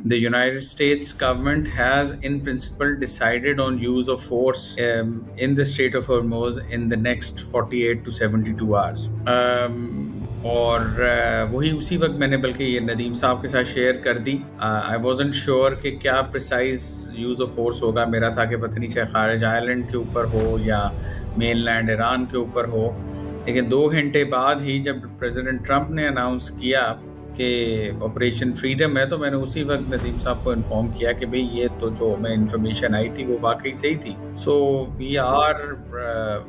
The United States government has, in principle, decided on use of force in the Strait of Hormuz in the next 48 to 72 hours. اور وہی اسی وقت میں نے بلکہ یہ ندیم صاحب کے ساتھ شیئر کر دی. آئی وازنٹ شیور کہ کیا پریسائز یوز آف فورس ہوگا. میرا تھا کہ پتہ نہیں چاہے خارج آئرلینڈ کے اوپر ہو یا مین لینڈ ایران کے اوپر ہو. لیکن 2 گھنٹے بعد ہی جب پریزیڈنٹ ٹرمپ نے اناؤنس کیا کہ آپریشن فریڈم ہے، تو میں نے اسی وقت ندیم صاحب کو انفارم کیا کہ بھئی یہ تو جو میں انفارمیشن آئی تھی وہ واقعی صحیح تھی. So we are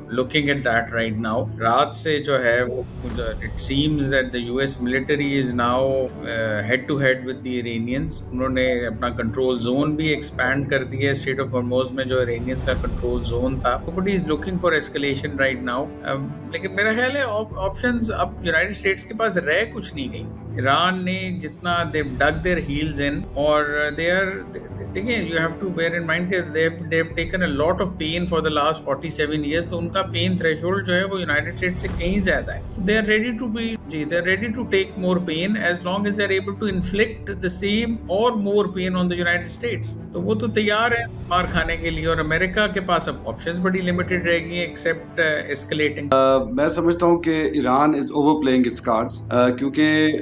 looking at that right now. رات سے جو ہے وہ it seems that the U S military is now head to head with the Iranians. انہوں نے اپنا کنٹرول زون بھی ایکسپینڈ کر دیا ہے. اسٹریٹ آف ہارموز میں جو ایرینینز کا کنٹرول زون تھا، nobody is looking for escalation right now. لیکن میرا خیال ہے آپشنز اب یونائٹڈ اسٹیٹس کے پاس رہ کچھ نہیں گئی. ایران نے جتنا they've dug their heels in اور دیکھیں you have to bear in mind کہ they've taken a lot of pain for the last 47 years. تو ان کا پین threshold جو ہے وہ یونائٹڈ اسٹیٹ سے کہیں زیادہ ہے. So they are ready to be they are ready to take more pain as long as they are able to inflict the same or more pain on the United States. تو وہ تو تیار ہے مار کھانے کے لیے. اور امریکہ کے پاس اب آپشنز بڑی لمیٹڈ رہ گئی ہیں ایکسیپٹ اسکلیٹنگ. میں سمجھتا ہوں کہ ایران از اوور پلئنگ اٹس کارڈز، کیونکہ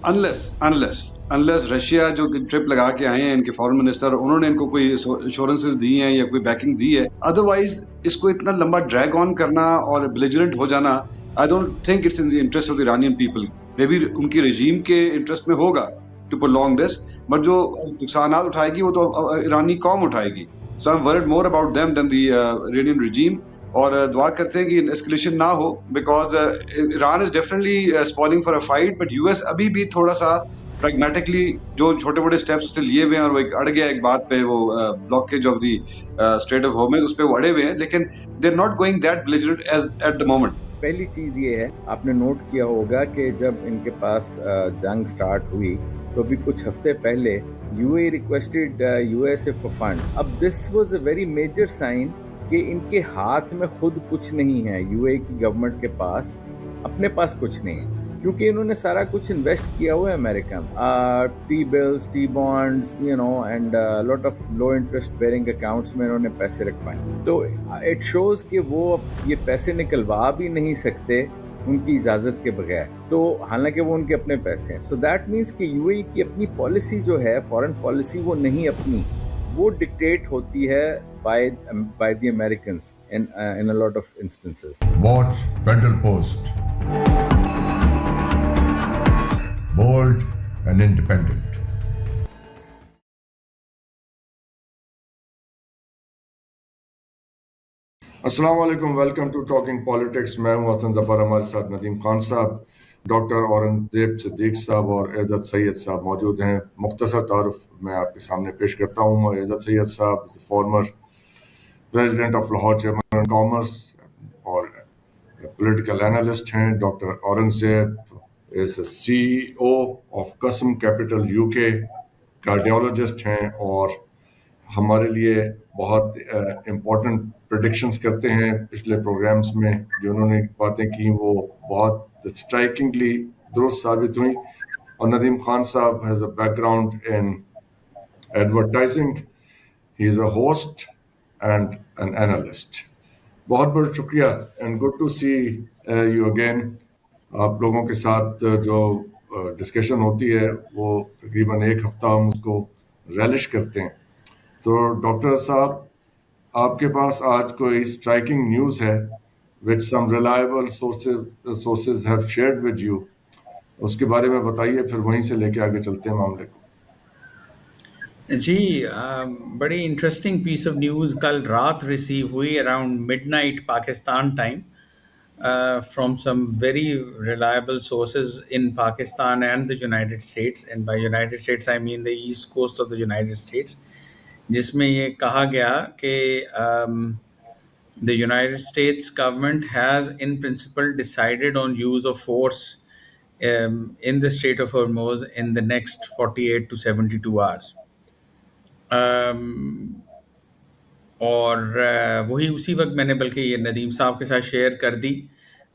انلیس رشیا جو ٹرپ لگا کے آئے ہیں ان کے فارن منسٹر، انہوں نے ان کو کوئی ایشورنسز دی ہیں یا کوئی بیکنگ دی ہے، ادروائز اس کو اتنا لمبا ڈریگ آن کرنا اور بلیجرنٹ ہو جانا، I don't think it's in the interest of the Iranian people. Maybe in کی رجیم کے انٹرسٹ میں ہوگا ٹو پرولونگ دس، بٹ جو نقصانات اٹھائے گی وہ تو ایرانی قوم اٹھائے گی. So I am worried more about them than the Iranian regime. اور دعا کرتے ہیں کہ اسکلیشن نہ ہو، because Iran is definitely spoiling for a fight, but U S ابھی بھی تھوڑا سا پریگمیٹکلی جو چھوٹے بڑے اسٹیپس اس نے لیے ہوئے ہیں، اور وہ اڑ گیا ایک بات پہ، وہ blockage of the Strait of Hormuz, اس پہ وہ اڑے ہوئے ہیں، لیکن they are not going that belligerent as at the moment. پہلی چیز یہ ہے، آپ نے نوٹ کیا ہوگا کہ جب ان کے پاس جنگ سٹارٹ ہوئی تو بھی کچھ ہفتے پہلے U A requested U S A for funds. اب this was a very major sign کہ ان کے ہاتھ میں خود کچھ نہیں ہے. یو اے کی گورنمنٹ کے پاس اپنے پاس کچھ نہیں ہے، کیونکہ انہوں نے سارا کچھ انویسٹ کیا ہوا ہے امریکہ میں. T bills, T bonds, and lot of low interest bearing accounts میں انہوں نے پیسے رکھوائے. تو اٹ شوز کہ وہ یہ پیسے نکلوا بھی نہیں سکتے ان کی اجازت کے بغیر، تو حالانکہ وہ ان کے اپنے پیسے ہیں. سو دیٹ مینس کہ یو اے کی اپنی پالیسی جو ہے، فارن پالیسی، وہ نہیں اپنی، وہ ڈکٹیٹ ہوتی ہے by the Americans in a lot of instances. Watch Federal Post. Bold and independent. السلام علیکم، ویلکم ٹو ٹاکنگ پالیٹکس. میں ہوں حسن ظفر، ہمارے ساتھ ندیم خان صاحب، ڈاکٹر اورنگزیب صدیق صاحب اور عزت سید صاحب موجود ہیں. مختصر تعارف میں آپ کے سامنے پیش کرتا ہوں. عزت سید صاحب former president of Lahore chamber of commerce اور پولیٹیکل اینالسٹ ہیں. Doctor Aurangzeb is C O of Qasim capital U K, cardiologist ہیں اور ہمارے لیے بہت امپورٹنٹ پریڈکشنز کرتے ہیں. پچھلے پروگرامز میں جو انہوں نے باتیں کی وہ بہت اسٹرائکنگلی درست ثابت ہوئیں. اور ندیم خان صاحب has a background in advertising. He is a host and an analyst. بہت بہت شکریہ and good to see you again. آپ لوگوں کے ساتھ جو ڈسکشن ہوتی ہے وہ تقریباً ایک ہفتہ ہم اس کو ریلش کرتے ہیں. تو ڈاکٹر صاحب، آپ کے پاس آج کوئی اسٹرائکنگ نیوز ہے which some reliable sources have shared with you. اس کے بارے میں بتائیے، پھر وہیں سے لے کے آگے چلتے ہیں معاملے کو. جی، بڑی انٹرسٹنگ پیس آف نیوز کل رات ریسیو ہوئی around mid night Pakistan time from some very reliable sources in Pakistan and the United States. And by United States I mean the east coast of the United States, جس میں یہ کہا گیا کہ the United States government has in principle decided on use of force in the Strait of Hormuz in the next 48 to 72 hours. اور وہی اسی وقت میں نے بلکہ یہ ندیم صاحب کے ساتھ شیئر کر دی.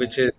which is,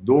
2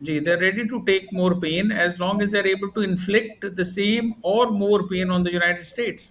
they're ready to take more pain as long as they're able to inflict the same or more pain on the United States.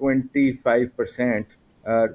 25%,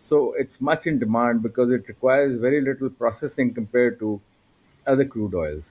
so it's much in demand because it requires very little processing compared to other crude oils,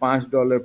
$5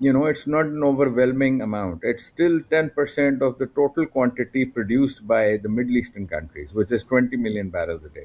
It's not an overwhelming amount. It's still 10% of the total quantity produced by the Middle Eastern countries, which is 20 million barrels a day.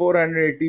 480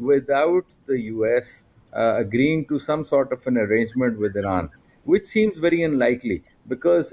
without the US agreeing to some sort of an arrangement with Iran, which seems very unlikely because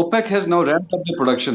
OPEC has now ramped up the production.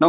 Now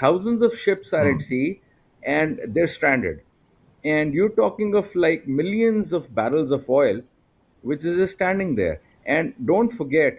thousands of ships are at sea and they're stranded. And you're talking of like millions of barrels of oil which is just standing there. And don't forget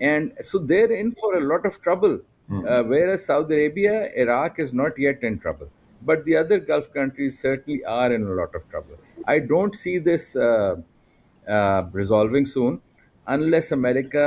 And so they're in for a lot of trouble, whereas Saudi Arabia, Iraq is not yet in trouble. But the other Gulf countries certainly are in a lot of trouble. I don't see this resolving soon unless America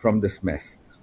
from this mess.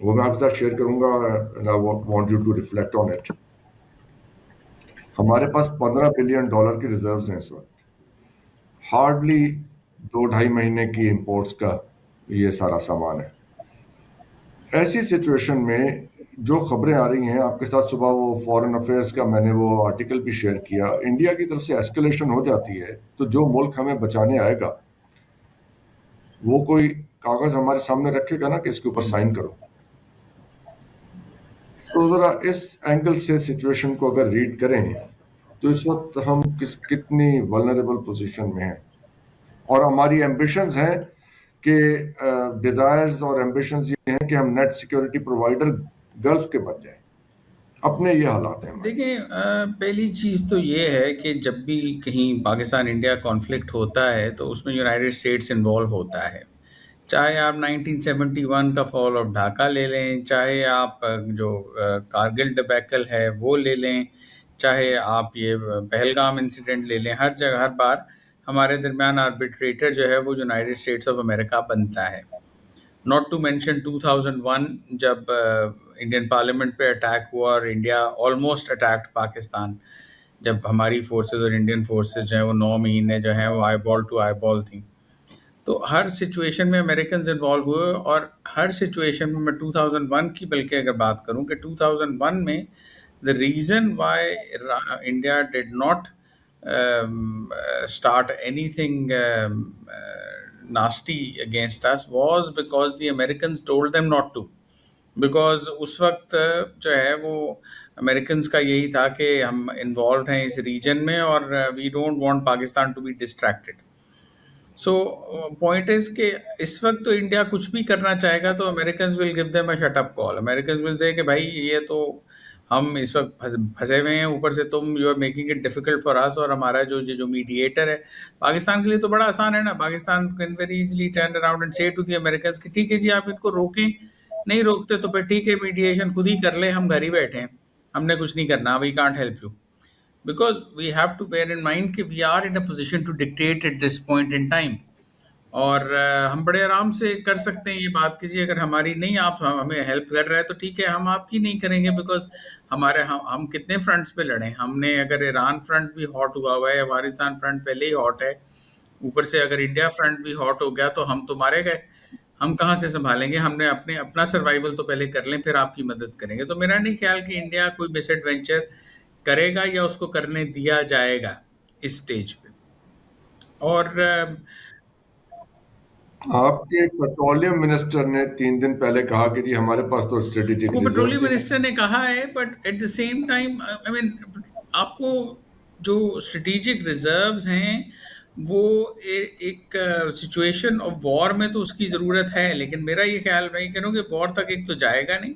وہ میں آپ کے ساتھ share کروں گا and I want you to reflect on it. ہمارے پاس $15 billion کے reserves ہیں اس وقت، ہارڈلی 2-2.5 مہینے کی امپورٹس کا یہ سارا سامان ہے. ایسی سچویشن میں جو خبریں آ رہی ہیں آپ کے ساتھ، صبح وہ فورن افیئرس کا میں نے وہ آرٹیکل بھی شیئر کیا، انڈیا کی طرف سے ایسکلیشن ہو جاتی ہے تو جو ملک ہمیں بچانے آئے گا وہ کوئی کاغذ ہمارے سامنے رکھے گا نا کہ اس کے اوپر سائن کرو. تو ذرا اس اینگل سے سچویشن کو اگر ریڈ کریں تو اس وقت ہم کتنی ولنریبل پوزیشن میں ہیں، اور ہماری ایمبیشنز ہیں کہ ڈیزائرز اور ایمبیشنز یہ ہیں کہ ہم نیٹ سیکیورٹی پرووائڈر گلف کے بن جائیں. اپنے یہ حالات ہیں ہمارے. دیکھیں، پہلی چیز تو یہ ہے کہ جب بھی کہیں پاکستان انڈیا کانفلکٹ ہوتا ہے تو اس میں یونائٹڈ اسٹیٹس انوالو ہوتا ہے. چاہے آپ 1971 کا فال آف ڈھاکہ لے لیں، چاہے آپ جو کارگل ڈبیکل ہے وہ لے لیں، چاہے آپ یہ پہلگام انسیڈنٹ لے لیں، ہر جگہ ہر بار ہمارے درمیان آربیٹریٹر جو ہے وہ یونائٹڈ اسٹیٹس آف امریکہ بنتا ہے. ناٹ ٹو مینشن 2001 جب انڈین پارلیمنٹ پہ اٹیک ہوا اور انڈیا آلموسٹ اٹیکڈ پاکستان، جب ہماری فورسز اور انڈین فورسز جو ہیں وہ 9 مہینے جو ہیں وہ آئی بال ٹو آئی بال تھیں. تو ہر سچویشن میں امریکنز انوالو ہوئے، اور ہر سچویشن میں 2001 کی بلکہ اگر بات کروں کہ 2001 میں the reason why India did not start anything nasty against us was because the Americans told them not to. Because اس وقت جو ہے وہ امریکنز کا یہی تھا کہ ہم انوالوڈ ہیں اس ریجن میں اور we don't want Pakistan to be distracted. So point is کہ اس وقت تو انڈیا کچھ بھی کرنا چاہے گا تو Americans will give them a shut up call. Americans will say کہ بھائی یہ تو ہم اس وقت پھنسے ہوئے ہیں، اوپر سے تم you are making it difficult for us, اور ہمارا جو میڈیٹر ہے پاکستان کے لیے تو بڑا آسان ہے نا. Pakistan can very easily turn around and سے ٹو دی امیریکنز کہ ٹھیک ہے جی آپ ان کو روکیں، نہیں روکتے تو پھر ٹھیک ہے میڈیشن خود ہی کر لیں، ہم گھر ہی بیٹھے ہیں، ہم نے کچھ نہیں کرنا، we can't help you. Because we have to bear in mind کہ we are in a position to dictate at this point in time. اور ہم بڑے آرام سے کر سکتے ہیں یہ بات کہ جی اگر ہماری نہیں، آپ ہمیں ہیلپ کر رہے ہیں تو ٹھیک ہے ہم آپ کی نہیں کریں گے. بیکاز ہم کتنے فرنٹس پہ لڑیں. ہم نے اگر ایران فرنٹ بھی ہاٹ ہوا ہوا ہے، افغانستان فرنٹ پہلے ہی ہاٹ ہے، اوپر سے اگر انڈیا فرنٹ بھی ہاٹ ہو گیا تو ہم تو مارے گئے. ہم کہاں سے سنبھالیں گے؟ ہم نے اپنا سروائیول تو پہلے کر لیں، پھر آپ کی مدد کریں گے. تو میرا نہیں خیال کہ انڈیا کوئی مس ایڈوینچر کرے گا یا اس کو کرنے دیا جائے گا اس سٹیج پہ. اور آپ کے پیٹرولیم منسٹر نے 3 دن پہلے کہا کہ جی ہمارے پاس تو اسٹریٹجک وہ ریزروز پیٹرولیم ہیں. منسٹر نے کہا ہے، but at the same time I mean آپ کو جو اسٹریٹجک ریزروز ہیں وہ ایک سچویشن آف وار میں تو اس کی ضرورت ہے، لیکن میرا یہ خیال میں کروں کہ وار تک ایک تو جائے گا نہیں،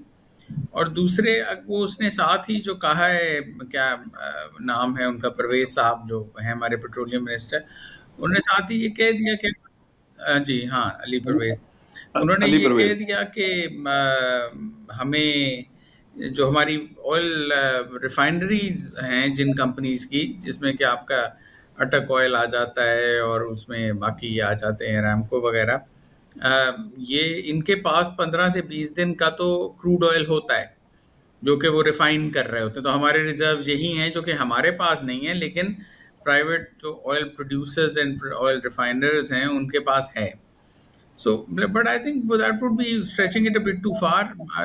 اور دوسرے وہ اس نے ساتھ ہی جو کہا ہے، کیا نام ہے ان کا، پرویز صاحب جو ہیں ہمارے پیٹرولیم منسٹر، انہوں نے ساتھ ہی یہ کہہ دیا کہ جی ہاں علی پرویز، انہوں نے علی یہ کہہ پرویز دیا کہ ہمیں جو ہماری آئل ریفائنریز ہیں جن کمپنیز کی، جس میں کہ آپ کا اٹک آئل آ جاتا ہے اور اس میں باقی آ جاتے ہیں ریمکو وغیرہ، یہ ان کے پاس 15 سے 20 دن کا تو کروڈ آئل ہوتا ہے جو کہ وہ ریفائن کر رہے ہوتے ہیں. تو ہمارے ریزروز یہی ہیں جو کہ ہمارے پاس نہیں ہیں، لیکن پرائیویٹ جو آئل پروڈیوسرز اینڈ آئل ریفائنرز ہیں ان کے پاس ہے. So, but I think that would be stretching it a bit too far.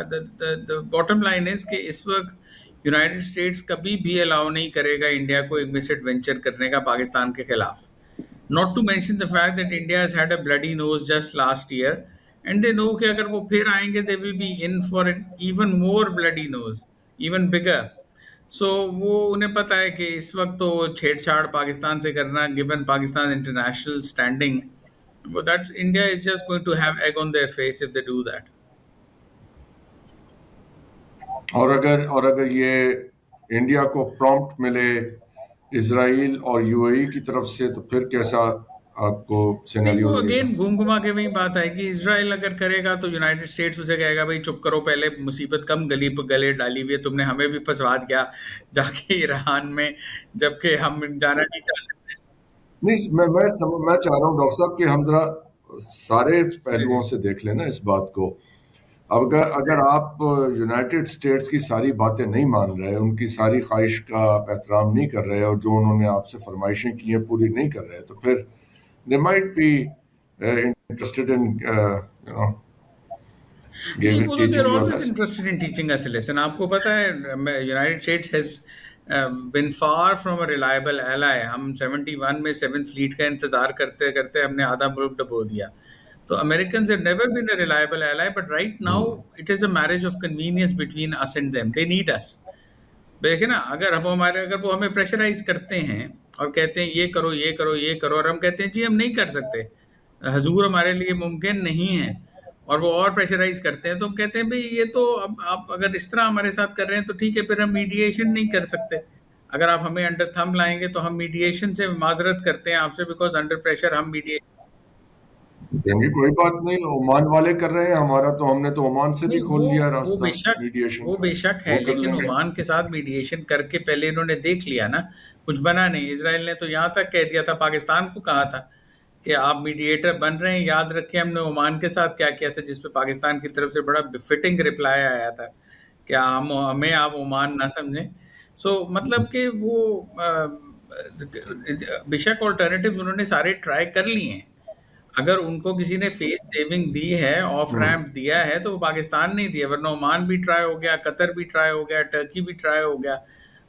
The bottom line is کہ اس وقت یونائٹڈ اسٹیٹس کبھی بھی الاؤ نہیں کرے گا انڈیا کو ایک مس ایڈونچر کرنے کا پاکستان کے خلاف. Not to mention the fact that India has had a bloody nose just last year, and they know کہ اگر وہ پھر آئیں گے they will be in for an even more bloody nose, even bigger. So وہ انہیں پتہ ہے کہ اس وقت تو چھیڑ چھاڑ پاکستان سے کرنا given Pakistan's international standing, but that India is just going to have egg on their face if they do that. اور اگر یہ انڈیا کو پرومپٹ ملے اسرائیل اور یو اے ای کی طرف سے تو پھر کیسا آپ کو سینیریو وہ لگے گا؟ اگین گھوم گھما کے وہی بات آئے گی، اسرائیل اگر کرے گا تو یونائٹڈ اسٹیٹس اسے کہے گا بھائی چپ کرو، پہلے مصیبت کم گلے ڈالی ہوئی ہے، تم نے ہمیں بھی پھنسوا دیا جا کے ایران میں، جبکہ ہم جانا نہیں چاہتے. نہیں، میں چاہ رہا ہوں ڈاکٹر صاحب کہ ہم ذرا سارے پہلوؤں سے دیکھ لیں نا اس بات کو. اگر آپ یونائٹڈ اسٹیٹس کی ساری باتیں نہیں مان رہے، ان کی ساری خواہش کا آپ احترام نہیں کر رہے، اور جو انہوں نے آپ سے فرمائشیں کی ہیں پوری نہیں کر رہے، تو پھر they might be interested in جی وہ تو they're teaching you a always lesson. Interested in teaching us lesson. آپ کو پتہ ہے United States has been far from a reliable ally. ہم 71 میں 7th فلیٹ کا انتظار کرتے کرتے ہم نے آدھا ملک ڈبو دیا. تو Americans have never been a reliable ally, but right now it is a marriage of convenience between us and them. They need us. دیکھیں نا, اگر وہ ہمیں پریشرائز کرتے ہیں اور کہتے ہیں یہ کرو یہ کرو یہ کرو, اور ہم کہتے ہیں جی ہم نہیں کر سکتے, حضور ہمارے لیے ممکن نہیں ہے, اور وہ اور پریشرائز کرتے ہیں, تو ہم کہتے ہیں بھئی یہ تو اب آپ اگر اس طرح ہمارے ساتھ کر رہے ہیں تو ٹھیک ہے, پھر ہم میڈیشن نہیں کر سکتے. اگر آپ ہمیں انڈر تھم لائیں گے تو ہم میڈیشن سے معذرت کرتے ہیں آپ سے, بیکاز انڈر پریشر ہم میڈیشن کہیں گے کوئی بات نہیں, عمان والے کر رہے ہیں, ہمارا تو ہم نے تو عمان سے بھی نہیں. کھول لیا وہ راستہ میڈیشن بے کا, شک ہے, وہ کر لیکن لیں گے. عمان کے ساتھ میڈیشن کر کے پہلے انہوں نے دیکھ لیا نا, کچھ بنا نہیں. اسرائیل نے تو یہاں تک کہہ دیا تھا, پاکستان کو کہا تھا کہ آپ میڈیٹر بن رہے ہیں. یاد رکھیں ہم نے عمان کے ساتھ کیا کیا تھا, جس پہ پاکستان کی طرف سے بڑا فٹنگ رپلائی آیا تھا کہ ہمیں آپ عمان نہ سمجھیں. مطلب کہ وہ بے شک آلٹرنیٹیو انہوں نے سارے ٹرائی کر لیے ہیں. اگر ان کو کسی نے فیس سیونگ دی ہے, آف ریمپ دیا ہے, تو وہ پاکستان نہیں دیا, ورنہ عمان بھی ٹرائی ہو گیا, قطر بھی ٹرائی ہو گیا, ٹرکی بھی ٹرائی ہو گیا,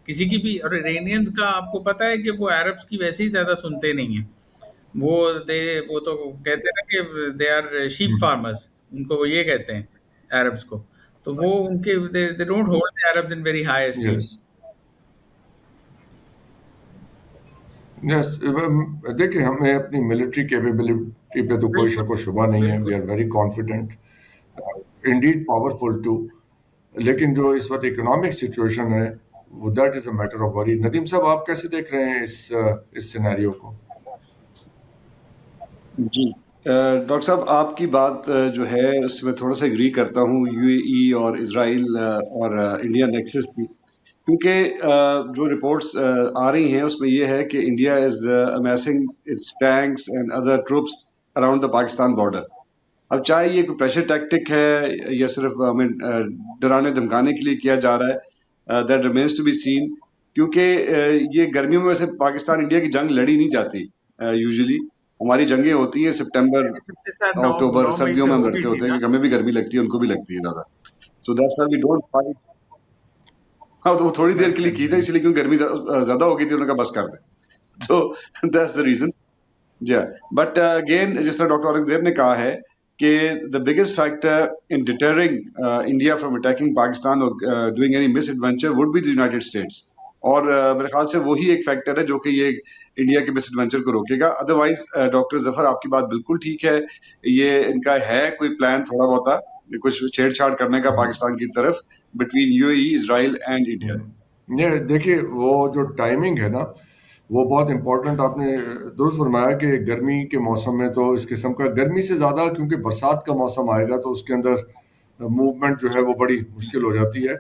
کسی کی بھی. اور ایرینینز کا آپ کو پتہ ہے کہ وہ عربس کی ویسے ہی زیادہ سنتے نہیں ہیں. وہ تو کہتے ہیں نا کہ دے آر شیپ فارمرز, ان کو وہ یہ کہتے ہیں عربس کو, تو وہ ان کے they don't hold the Arabs in very high esteem. Yes yes, دیکھیں ہمیں اپنی ملٹری کیپیبلٹی پہ تو کوئی شک و شبہ نہیں ہے. We are very confident, indeed powerful too. لیکن جو اس وقت اکنامک سچویشن ہے وہ that is a matter of worry. Nadeem صاحب آپ کیسے دیکھ رہے ہیں اس سینیریو کو؟ جی ڈاکٹر صاحب آپ کی بات جو ہے اس میں تھوڑا سا اگری کرتا ہوں, یو اے ای اور اسرائیل اور انڈیا نیکسس کی, کیونکہ جو رپورٹس آ رہی ہیں اس میں یہ ہے کہ India is amassing its tanks and other troops around the Pakistan border. اب چاہے یہ کوئی پریشر ٹیکٹک ہے یا صرف ہمیں ڈرانے دھمکانے کے لیے کیا جا رہا ہے, that remains to be seen. کیونکہ یہ گرمیوں میں ویسے پاکستان انڈیا کی جنگ لڑی نہیں جاتی یوزلی. ہماری جنگیں ہوتی ہیں سپٹمبر اکتوبر, 9 مئی سردیوں سے میں ہم ہو گئی لڑتے تھی ہوتے ہیں, نا. کیونکہ ہمیں بھی گرمی لگتی ہے, ان کو بھی لگتی ہے زیادہ. So that's why we don't fight. ہاں تو وہ تھوڑی دیر کے لیے کی تھی, اس لیے کیونکہ گرمی زیادہ ہو گئی تھی, انہوں نے کہا بس کر دیں. تو that's the reason. But again جس طرح ڈاکٹر اورنگزیب نے کہا ہے کہ the biggest factor in deterring India from attacking Pakistan اور doing any misadventure would be the United States. اور میرے خیال سے وہی ایک فیکٹر ہے جو کہ یہ انڈیا کے مس ایڈونچر کو روکے گا. ادروائز ڈاکٹر ظفر آپ کی بات بالکل ٹھیک ہے, یہ ان کا ہے کوئی پلان تھوڑا بہت کچھ چھیڑ چھاڑ کرنے کا پاکستان کی طرف between you A E, Israel and India. دیکھیے وہ جو ٹائمنگ ہے نا وہ بہت امپورٹنٹ. آپ نے درست فرمایا کہ گرمی کے موسم میں تو اس قسم کا, گرمی سے زیادہ کیونکہ برسات کا موسم آئے گا تو اس کے اندر موومنٹ جو ہے وہ بڑی مشکل ہو جاتی ہے.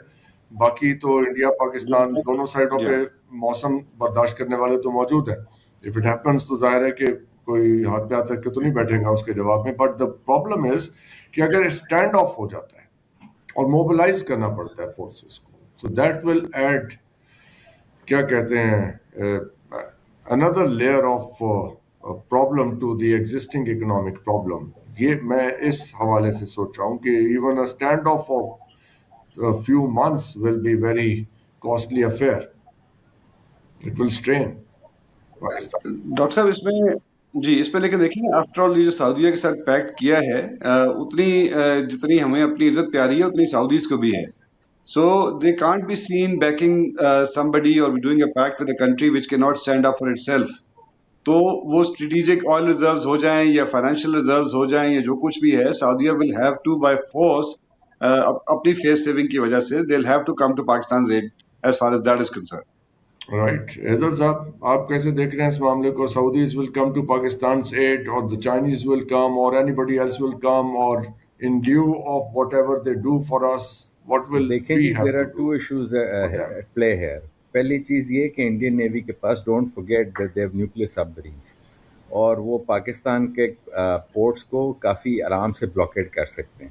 باقی تو انڈیا پاکستان دونوں سائڈوں پہ موسم برداشت کرنے والے تو موجود ہیں. اف اٹ ہیپنس تو ظاہر ہے کہ کوئی ہاتھ پہ ہاتھ رکھ کے تو نہیں بیٹھے گا اس کے جواب میں. بٹ دا پرابلم از کہ اگر اسٹینڈ آف ہو جاتا ہے اور موبلائز کرنا پڑتا ہے فورسز کو, سو دیٹ ول ایڈ کیا کہتے ہیں another layer of problem to the existing economic problem. یہ میں اس حوالے سے سوچ رہا ہوں کہ even a standoff of a few months will be very costly affair. It will strain Pakistan. Doctor صاحب اس میں جی اس پہ لیکن دیکھیں آفٹر آل یہ جو سعودیہ کے ساتھ پیکٹ کیا ہے اتنی جتنی ہمیں اپنی عزت پیاری ہے اتنی سعودیز کو بھی ہے. So they can't be seen backing somebody or doing a pact with a country which cannot stand up for itself. تو وہ اسٹریٹجک آئل ریزروز ہو جائیں یا فائنینشیل ریزروز ہو جائیں یا جو کچھ بھی ہے, سعودیہ will have to by force اپنی فیس سیونگ کی وجہ سے they will have to come to Pakistan aid as far as that is concern. Right. Aizaz صاحب آپ کیسے دیکھ رہے ہیں اس معاملے کو؟ سعودیز ول کم ٹو پاکستان's aid اور the Chinese will come or anybody else will come or in lieu of whatever they do for us what will دیکھیں we جی, have there are to to do issues for them? At play here. پہلی چیز یہ کہ Indian navy کے پاس don't forget that they have nuclear submarines, اور وہ پاکستان کے پورٹس کو کافی آرام سے بلاکیٹ کر سکتے ہیں.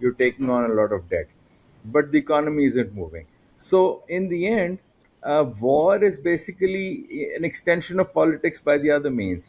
you're taking on a lot of debt, but the economy isn't moving. So in the end, war is basically an extension of politics by the other means.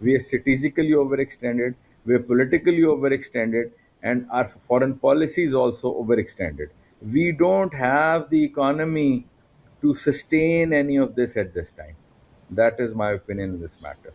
we are strategically overextended, we are politically overextended, and our foreign policy is also overextended. We don't have the economy to sustain any of this at this time. That is my opinion in this matter.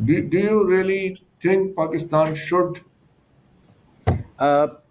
do you really think Pakistan should?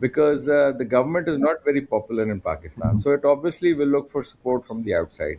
because the government is not very popular in Pakistan, so it obviously will look for support from the outside.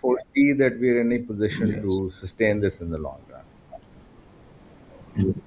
foresee that we're in a position to sustain this in the long run.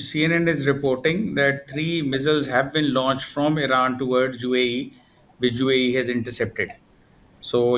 CNN is reporting that 3 missiles have been launched from Iran towards UAE, which UAE has intercepted. So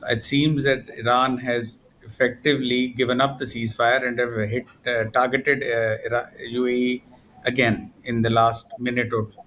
It seems that Iran has effectively given up the ceasefire and have targeted UAE again in the last minute or two.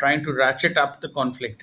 trying to ratchet up the conflict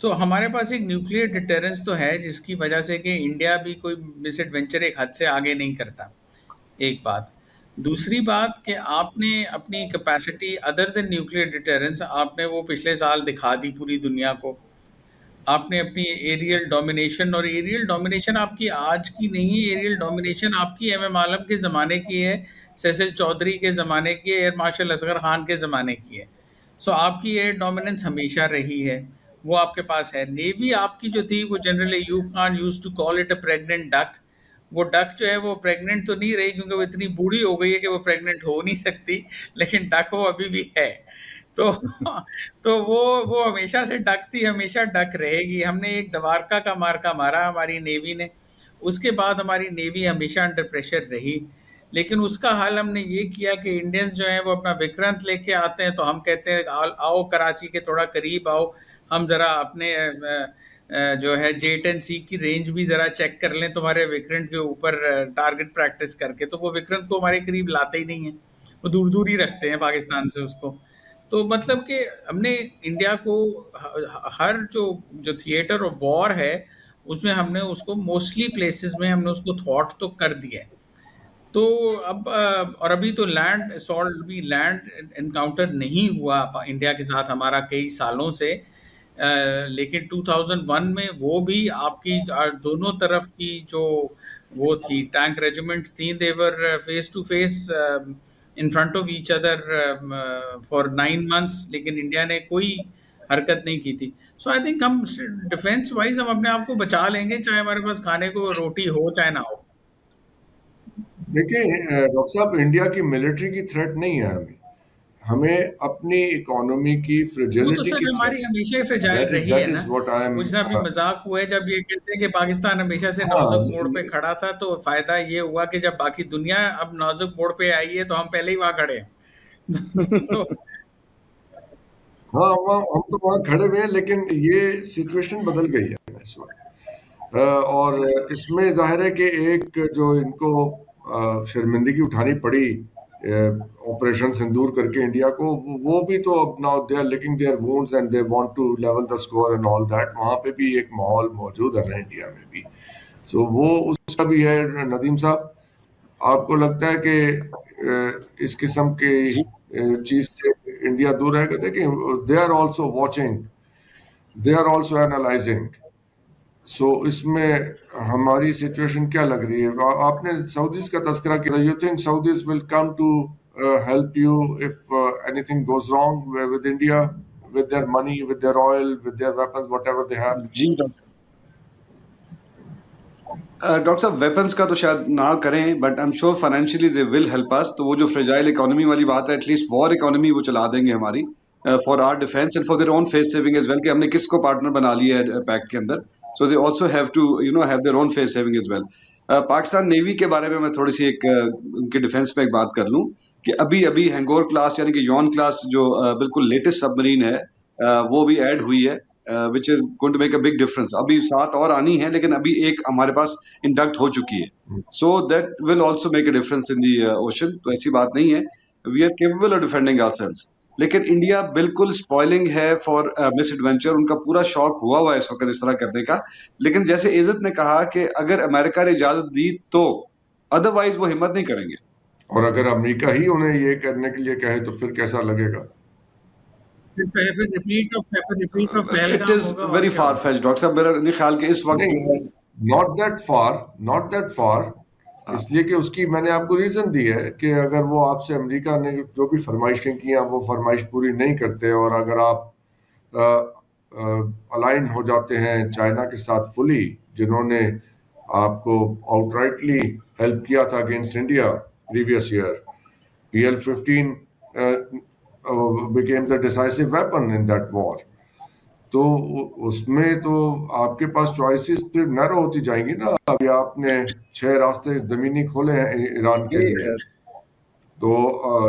تو ہمارے پاس ایک nuclear deterrence تو ہے، جس کی وجہ سے کہ انڈیا بھی کوئی مس ایڈونچر ایک حد سے آگے نہیں کرتا، ایک بات۔ دوسری بات کہ آپ نے اپنی کیپیسٹی ادر دین نیوکلیئر ڈیٹرنس آپ نے وہ پچھلے سال دکھا دی پوری دنیا کو۔ آپ نے اپنی ایریل ڈومینیشن، اور ایریل ڈومینیشن آپ کی آج کی نہیں ہے، ایریل ڈومینیشن آپ کی ایم ایم عالم کے زمانے کی ہے، سیسل چودھری کے زمانے کی ہے، ایئر مارشل اصغر خان کے زمانے کی ہے۔ سو آپ کی ایئر ڈومیننس ہمیشہ رہی ہے، وہ آپ کے پاس ہے۔ نیوی آپ کی جو تھی وہ general Ayub Khan used to call it a pregnant duck. وہ ڈک جو ہے وہ پریگننٹ تو نہیں رہی کیونکہ وہ اتنی بوڑھی ہو گئی ہے کہ وہ پریگننٹ ہو نہیں سکتی، لیکن ڈک وہ ابھی بھی ہے۔ تو تو وہ ہمیشہ سے ڈک تھی، ہمیشہ ڈک رہے گی۔ ہم نے ایک دوارکا کا مارکا مارا ہماری نیوی نے، اس کے بعد ہماری نیوی ہمیشہ انڈر پریشر رہی، لیکن اس کا حل ہم نے یہ کیا کہ انڈینز جو ہیں وہ اپنا وکرانت لے کے آتے ہیں، تو ہم کہتے ہیں آؤ کراچی کے تھوڑا قریب آؤ، ہم ذرا اپنے جو ہے جیٹ اینڈ سی کی رینج بھی ذرا چیک کر لیں تمہارے وکرنٹ کے اوپر ٹارگٹ پریکٹس کر کے۔ تو وہ وکرنٹ کو ہمارے قریب لاتے ہی نہیں ہیں، وہ دور دور ہی رکھتے ہیں پاکستان سے اس کو۔ تو مطلب کہ ہم نے انڈیا کو ہر جو تھیٹر آف وار ہے اس میں ہم نے اس کو موسٹلی پلیسز میں ہم نے اس کو تھواٹ تو کر دیا ہے۔ تو اب اور ابھی تو لینڈ اسالٹ بھی لینڈ انکاؤنٹر نہیں ہوا انڈیا کے ساتھ ہمارا کئی سالوں سے، لیکن 2001 میں وہ بھی آپ کی دونوں طرف کی جو وہ تھی ٹینک ریجیمنٹس تھیں، they were face to face in front of each other for 9 months، لیکن انڈیا نے کوئی حرکت نہیں کی تھی۔ سو آئی تھنک ہم ڈیفینس وائز ہم اپنے آپ کو بچا لیں گے، چاہے ہمارے پاس کھانے کو روٹی ہو چاہے نہ ہو۔ دیکھیں ڈاکٹر صاحب، انڈیا کی ملٹری کی تھریٹ نہیں ہے ہمیں اپنی اکانومی کی وہ تو فریجلٹی سر کی ہماری تھریٹ ہمیشہ فریجائل ہے۔ رہی ہے دیٹ نا، از واٹ آئی ایم۔ وہ جیسا ابھی مذاق ہوا ہے جب یہ کہتے ہیں کہ پاکستان ہمیشہ سے ہاں، نازک موڑ پہ کھڑا تھا، تو فائدہ یہ ہوا کہ جب باقی دنیا اب نازک موڑ پہ آئی ہے تو ہم پہلے ہی وہاں کھڑے ہیں۔ تو ہاں ہم تو وہاں کھڑے ہوئے ہیں، لیکن یہ سچویشن بدل گئی ہے اس وقت، اور اس میں ظاہر ہے کہ ایک جو ان کو شرمندگی اٹھانی پڑی آپریشن سندور کر کے انڈیا کو، وہ بھی تو اب now they are licking their wounds and they want to level the score and all that. وہاں پہ بھی ایک ماحول موجود ہے نا انڈیا میں بھی، سو وہ اس کا بھی ہے۔ ندیم صاحب، آپ کو لگتا ہے کہ اس قسم کی چیز سے انڈیا دور رہے گا؟ دیکھیں، they are also watching, they are also analysing. سو اس میں ہماری سچویشن کیا لگ رہی ہے؟ آپ نے سعودیز کا تذکرہ کیا، you think Saudis will come to help you if anything goes wrong with India, with their money, with their oil, with their weapons, whatever they have? جی ڈاکٹر صاحب، ویپنس کا تو شاید نہ کریں، but I am sure financially they will help us. تو وہ جو فریجائل اکانومی والی بات ہے، ایٹ لیسٹ وار اکانومی وہ چلا دیں گے ہماری، for our defence and for their own face saving as well, کہ ہم نے کس کو پارٹنر بنا لیا ہے پیک کے اندر۔ So they also have to have their own face saving as well. Pakistan navy کے بارے میں تھوڑی سی ایک ان کے ڈیفینس میں ایک بات کر لوں کہ ابھی ہینگور کلاس یعنی کہ یون کلاس جو بالکل لیٹسٹ سب مرین ہے، وہ بھی ایڈ ہوئی ہے، which is going to make a big difference. ابھی 7 اور آنی ہیں، لیکن ابھی ایک ہمارے پاس انڈکٹ ہو چکی ہے، so that will also make a difference in the ocean. تو ایسی بات نہیں ہے، we are capable of defending ourselves, لیکن انڈیا بالکل اسپوائلنگ ہے فار مس ایڈونچر۔ ان کا پورا شوق ہوا ہے اس وقت اس طرح کرنے کا، لیکن جیسے عزت نے کہا کہ اگر امریکہ نے اجازت دی تو، ادروائز وہ ہمت نہیں کریں گے۔ اور اگر امریکہ ہی انہیں یہ کرنے کے لیے کہے تو پھر کیسا لگے گا؟ ریپیٹ آف اٹ پہلگام از ہوگا، اور ویری کیا فار ہوگا؟ فیچ ڈاکٹر صاحب، میرا نہیں خیال کہ اس وقت نہیں، not that far, not that far, اس لیے کہ اس کی میں نے آپ کو ریزن دی ہے کہ اگر وہ آپ سے امریکہ نے جو بھی فرمائشیں کی ہیں وہ فرمائش پوری نہیں کرتے، اور اگر آپ الائن ہو جاتے ہیں چائنا کے ساتھ فلی، جنہوں نے آپ کو آؤٹ رائٹلی ہیلپ کیا تھا against India previous year, PL-15 became the decisive weapon in that war، تو اس میں تو آپ کے پاس چوائسیز پھر نیرو ہوتی جائیں گی نا۔ ابھی آپ نے 6 راستے زمینی کھولے ہیں ایران کے لیے، تو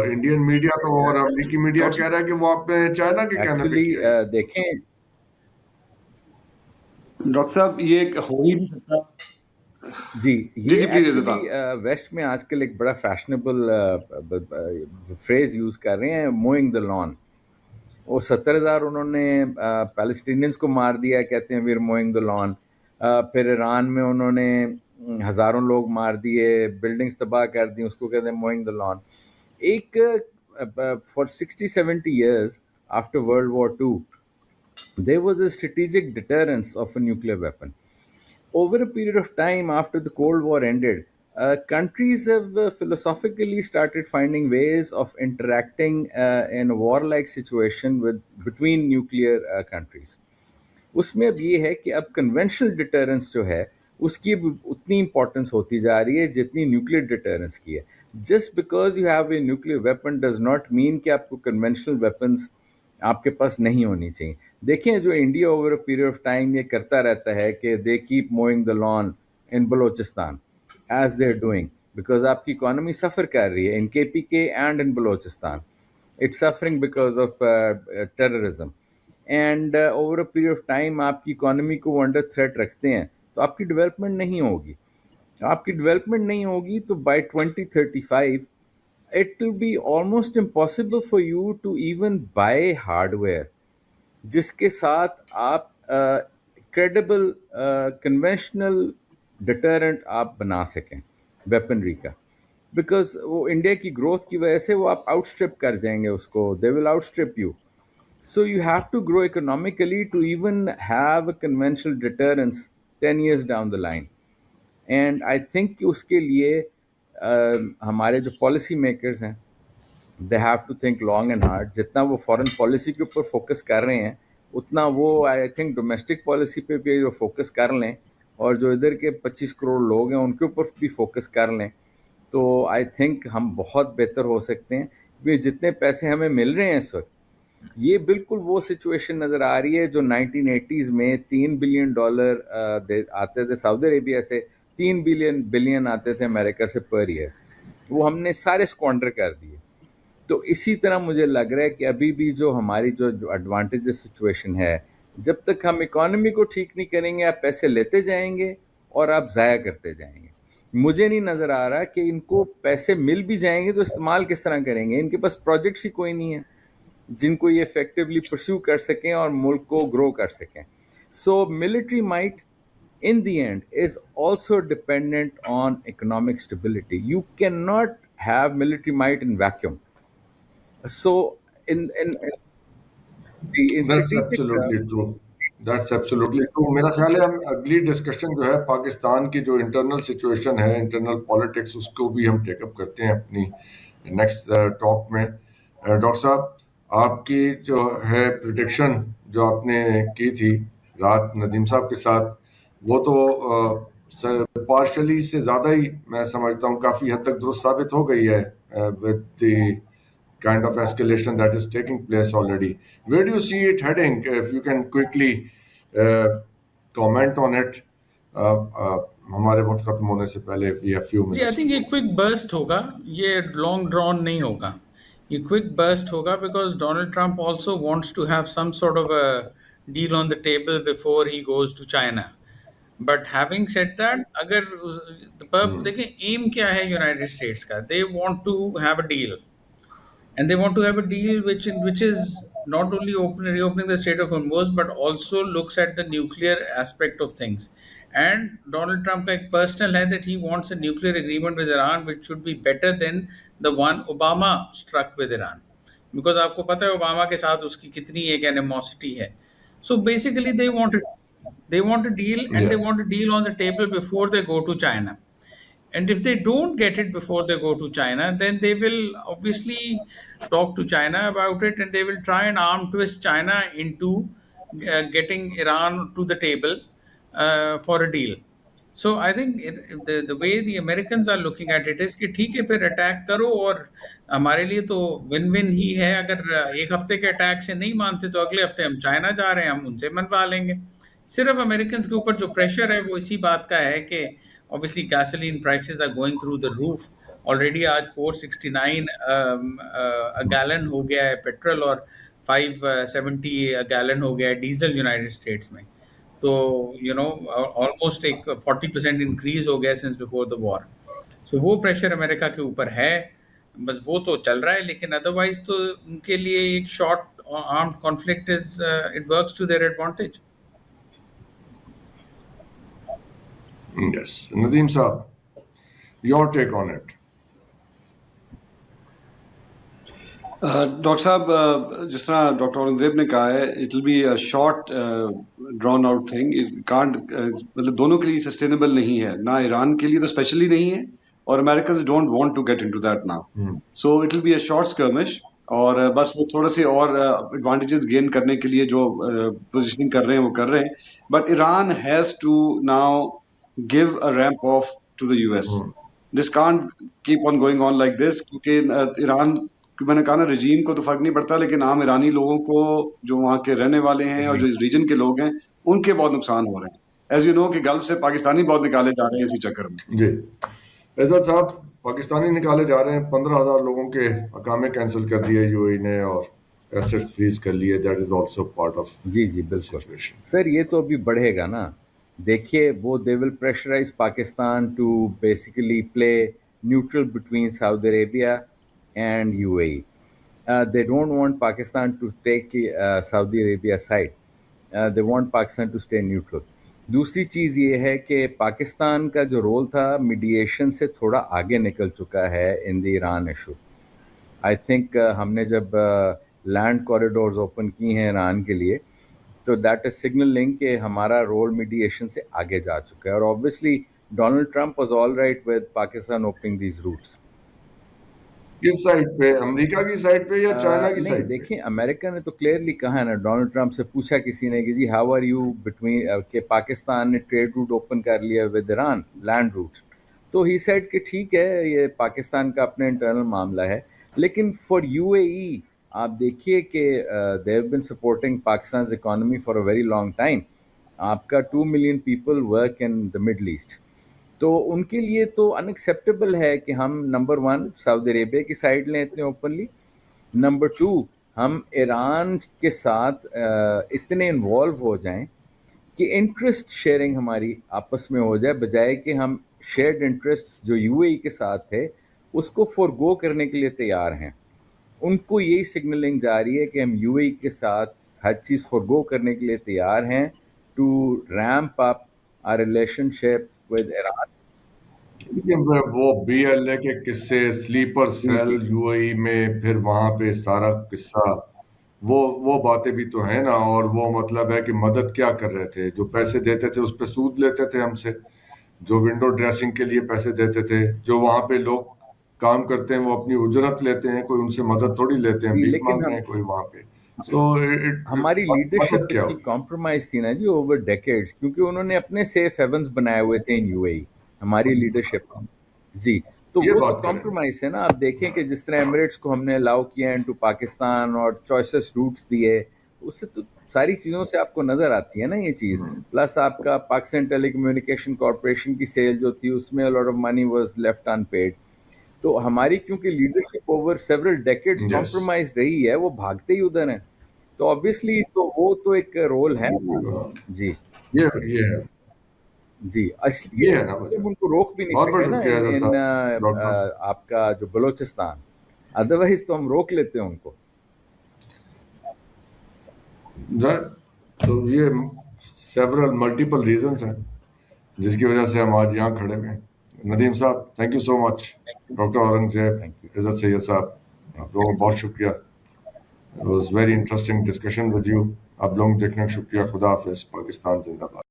انڈین میڈیا تو اور امریکی میڈیا کہہ رہا ہے کہ وہ آپ نے چائنا کے کہنے پہ ایکچولی کیا ہے۔ دیکھیں ڈاکٹر صاحب یہ ایک ہو ہی نہیں سکتا۔ جی، جی یہ پلیز ایکچولی ویسٹ میں آج کل ایک بڑا فیشنیبل فریز یوز کر رہے ہیں، موئنگ دا لان۔ وہ 70,000 انہوں نے پیلسٹینینس کو مار دیا, کہتے ہیں ویر موئنگ دا لان. پھر ایران میں انہوں نے ہزاروں لوگ مار دیے, بلڈنگز تباہ کر دی, اس کو کہتے ہیں موئنگ دا لان. ایک for 60-70 years after World War II, there was a strategic deterrence of a nuclear weapon. Over a period of time after the Cold War ended, countries have philosophically started finding ways of interacting in a warlike situation between nuclear countries. اس میں اب یہ ہے کہ اب conventional deterrence جو ہے اس کی اتنی امپورٹنس ہوتی جا رہی ہے جتنی نیوکلیر ڈیٹرنس کی ہے. Just because you have a nuclear weapon does not mean کہ آپ کو کنونشنل ویپنس آپ کے پاس نہیں ہونی چاہیے. دیکھیں جو India over a period of time یہ کرتا رہتا ہے کہ they keep mowing the lawn in Balochistan as they are doing, because آپ کی اکانومی سفر کر رہی ہے ان K P K and in Balochistan. It's suffering because of terrorism. And over a period of time آپ کی اکانومی کو وہ انڈر تھریٹ رکھتے ہیں تو آپ کی ڈیولپمنٹ نہیں ہوگی. آپ کی ڈیولپمنٹ نہیں ہوگی تو by 2035 it will be almost impossible for you to even buy hardware جس کے ساتھ آپ کریڈیبل کنونشنل ڈٹرنٹ آپ بنا سکیں ویپنری کا, بیکاز وہ انڈیا کی گروتھ کی وجہ سے وہ آپ آؤٹ اسٹرپ کر جائیں گے اس کو, they will outstrip you. So you have to grow economically to even have a conventional deterrence 10 years down the line. And I think کہ اس کے لیے ہمارے جو پالیسی میکرز ہیں they have to think long and hard. جتنا وہ foreign policy کے اوپر فوکس کر رہے ہیں اتنا وہ آئی تھنک ڈومیسٹک پالیسی پہ بھی فوکس کر لیں, اور جو ادھر کے 25 کروڑ لوگ ہیں ان کے اوپر بھی فوکس کر لیں تو آئی تھنک ہم بہت بہتر ہو سکتے ہیں. یہ جتنے پیسے ہمیں مل رہے ہیں اس وقت یہ بالکل وہ سچویشن نظر آ رہی ہے جو 1980s میں $3 بلین آتے تھے سعودی عربیہ سے, 3 بلین آتے تھے امریکہ سے پر ایئر, وہ ہم نے سارے اسکوانڈر کر دیے. تو اسی طرح مجھے لگ رہا ہے کہ ابھی بھی جو ہماری جو ایڈوانٹیجز سچویشن ہے, جب تک ہم اکانومی کو ٹھیک نہیں کریں گے آپ پیسے لیتے جائیں گے اور آپ ضائع کرتے جائیں گے. مجھے نہیں نظر آ رہا کہ ان کو پیسے مل بھی جائیں گے تو استعمال کس طرح کریں گے. ان کے پاس پروجیکٹس ہی کوئی نہیں ہے جن کو یہ افیکٹولی پرسیو کر سکیں اور ملک کو گرو کر سکیں. So military might in the end is also dependent on economic stability. You cannot have military might in vacuum. So in the That's strategic absolutely true. That's absolutely true. میرا خیال ہے ہم اگلی ڈسکشن جو ہے پاکستان کی جو انٹرنل سچویشن ہے, انٹرنل پالیٹکس, اس کو بھی ہم ٹیک اپ کرتے ہیں اپنی نیکسٹ ٹاک میں. ڈاکٹر صاحب آپ کی جو ہے پریڈکشن جو آپ نے کی تھی رات ندیم صاحب کے ساتھ, وہ تو پارشلی سے زیادہ ہی میں سمجھتا ہوں کافی حد تک درست ثابت ہو گئی ہے with the kind of escalation that is taking place already. Where do you see it heading? If you can quickly comment on it. ہمارے وقت ختم ہونے سے پہلے we have few minutes. I think یہ کوئک برسٹ ہوگا, یہ long drawn نہیں ہوگا. یہ کوئک برسٹ ہوگا because Donald Trump also wants to have some sort of a deal on the table before he goes to China. But having said that, اگر دیکھیں aim کیا ہے یونائٹیڈ اسٹیٹس کا, they want to have a deal. And they want to have a deal which is not only reopening the Strait of Hormuz, but also looks at the nuclear aspect of things. And Donald Trump ka ek personal hai that he wants a nuclear agreement with Iran, which should be better than the one Obama struck with Iran. Because aapko pata hai Obama ke saath uski kitni ek animosity hai. So basically they want a deal, and they Yes. want a deal on the table before they go to China. And if they don't get it before they go to China, then they will obviously talk to China about it, and they will try and arm twist China into getting Iran to the table for a deal. So I think the way the Americans are looking at it is کہ ٹھیک ہے پھر attack کرو, اور ہمارے لیے تو one one ہی ہے. اگر ایک ہفتے کے اٹیک سے نہیں مانتے تو اگلے ہفتے ہم چائنا جا رہے ہیں, ہم ان سے منوا لیں گے. صرف امریکنز کے اوپر جو پریشر ہے وہ اسی بات کا ہے کہ obviously gasoline prices are going through the roof. Already آج 469 گیلن ہو گیا ہے پیٹرول, اور 570 گیلن ہو گیا ہے ڈیزل یونائٹیڈ اسٹیٹس میں. تو آلموسٹ ایک 40% انکریز ہو گیا سنس بفور دا وار. سو وہ پریشر امریکہ کے اوپر ہے, بس وہ تو چل رہا ہے. لیکن ادروائز تو ان کے لیے ایک short armed conflict is it works to their advantage. Yes. Nadeem Saab, your take on it. Doctor صاحب جس طرح ڈاکٹر اورنگزیب نے کہا ہے it will be a short drawn out thing. کانٹ مطلب دونوں کے لیے سسٹینیبل نہیں ہے, نہ ایران کے لیے تو اسپیشلی نہیں ہے, اور Americans don't want to get into that now. So it will be a short skirmish, اور بس وہ تھوڑے سے اور ایڈوانٹیجز گین کرنے کے لیے جو پوزیشننگ کر رہے ہیں وہ کر رہے ہیں. But Iran has to now give a ramp off to the U S. This can't keep on going on like this, کیونکہ ایران, میں نے کہا نا, رجیم کو تو فرق نہیں پڑتا, لیکن عام ایرانی لوگوں کو جو وہاں کے رہنے والے ہیں اور جو اس ریجن کے لوگ ہیں ان کے بہت نقصان ہو رہے ہیں. ایز یو نو کہ گلف سے پاکستانی بہت نکالے جا رہے ہیں اسی چکر میں. جی عزت صاحب, پاکستانی نکالے جا رہے ہیں, 15,000 لوگوں کے اقامے کینسل کر دیے یو اے نے اور ایسٹس فریز کر لیے. That is also part of جی بالکل سر, یہ تو ابھی بڑھے گا نا. دیکھیے وہ they will pressurise Pakistan to basically play neutral between Saudi Arabia and UAE. They don't want Pakistan to take Saudi Arabia side. They want Pakistan to stay neutral. دوسری چیز یہ ہے کہ پاکستان کا جو رول تھا میڈیشن سے تھوڑا آگے نکل چکا ہے ان دی ایران ایشو. آئی تھنک ہم نے جب لینڈ کوریڈورز اوپن کی ہیں ایران کے لیے تو دیٹ از سگنلنگ کہ ہمارا رول میڈیشن سے آگے جا چکا ہے. اور obviously Donald Trump was all right with Pakistan opening these roots. کس سائڈ پہ, امریکہ کی سائڈ پہ یا چائنا کی سائڈ پہ؟ دیکھیں امریکہ نے تو کلیئرلی کہا ہے نا, ڈونلڈ ٹرمپ سے پوچھا کسی نے کہ جی ہاؤ آر یو بٹوین, کہ پاکستان نے ٹریڈ روٹ اوپن کر لیا ود ایران, لینڈ روٹ. تو ہی سیڈ کہ ٹھیک ہے یہ پاکستان کا اپنے انٹرنل معاملہ ہے, لیکن فار یو اے ای آپ دیکھیے کہ they have been supporting Pakistan's economy for a very long time. آپ کا 2 million people work in the Middle East, تو ان کے لیے تو ان ایکسیپٹیبل ہے کہ ہم نمبر 1 سعودی عربیہ کی سائڈ لیں اتنے اوپنلی, نمبر 2 ہم ایران کے ساتھ اتنے انوالو ہو جائیں کہ انٹرسٹ شیئرنگ ہماری آپس میں ہو جائے, بجائے کہ ہم شیئرڈ انٹرسٹ جو یو اے ای کے ساتھ تھے اس کو فورگو کرنے کے لیے تیار ہیں. ان کو یہی سگنلنگ جاری ہے کہ ہم یو اے ای کے ساتھ ہر چیز فورگو کرنے کے لیے تیار ہیں to ramp up our relationship with Iran. وہ بی ایل اے کے قصے, sleeper cell U A E میں, پھر وہاں پہ سارا قصہ, وہ باتیں بھی تو ہیں نا. اور وہ مطلب ہے کہ مدد کیا کر رہے تھے, جو پیسے دیتے تھے اس پہ سود لیتے تھے ہم سے, جو ونڈو ڈریسنگ کے لیے پیسے دیتے تھے, جو وہاں پہ لوگ کام کرتے ہیں وہ اپنی اجرت لیتے ہیں, کوئی ان سے مدد تھوڑی لیتے ہیں, بھیک مانگ رہے ہیں کوئی وہاں پہ. ہماری لیڈرشپ کی کمپرومائز تھی نا جی اوور ڈیکیڈز, کیونکہ انہوں نے اپنے سیف ہیونز بنائے ہوئے تھے ان یو اے ای, ہماری لیڈرشپ. جی تو وہ تو کمپرومائز ہے نا. آپ دیکھیں کہ جس طرح ایمریٹس کو ہم نے الاؤ کیا انٹو پاکستان اور چوائسیس روٹس دیے, اس سے تو ساری چیزوں سے آپ کو نظر آتی ہے نا یہ چیز. پلس آپ کا پاکستان ٹیلی کمیونیکیشن کارپوریشن کی سیل جو تھی اس میں lot of money was left unpaid. تو ہماری کیونکہ leadership over several decades compromise رہی ہے, وہ بھاگتے ہی ادھر ہیں, تو آبویسلی تو وہ تو ایک رول ہے. جی یہ ہے جی, یہ ان کو روک بھی نہیں سکتے نا آپ کا جو بلوچستان, ادروائز تو ہم روک لیتے ہیں ان کو. تو یہ سیورل ملٹیپل ریزنس ہیں جس کی وجہ سے ہم آج یہاں کھڑے ہوئے ہیں. ندیم صاحب thank you so much, doctor Aurangzeb, عزت سید صاحب, آپ لوگوں کا بہت شکریہ. It was very interesting discussion with you. آپ لوگوں دیکھنے کا شکریہ. خدا حافظ. پاکستان زندہ باد.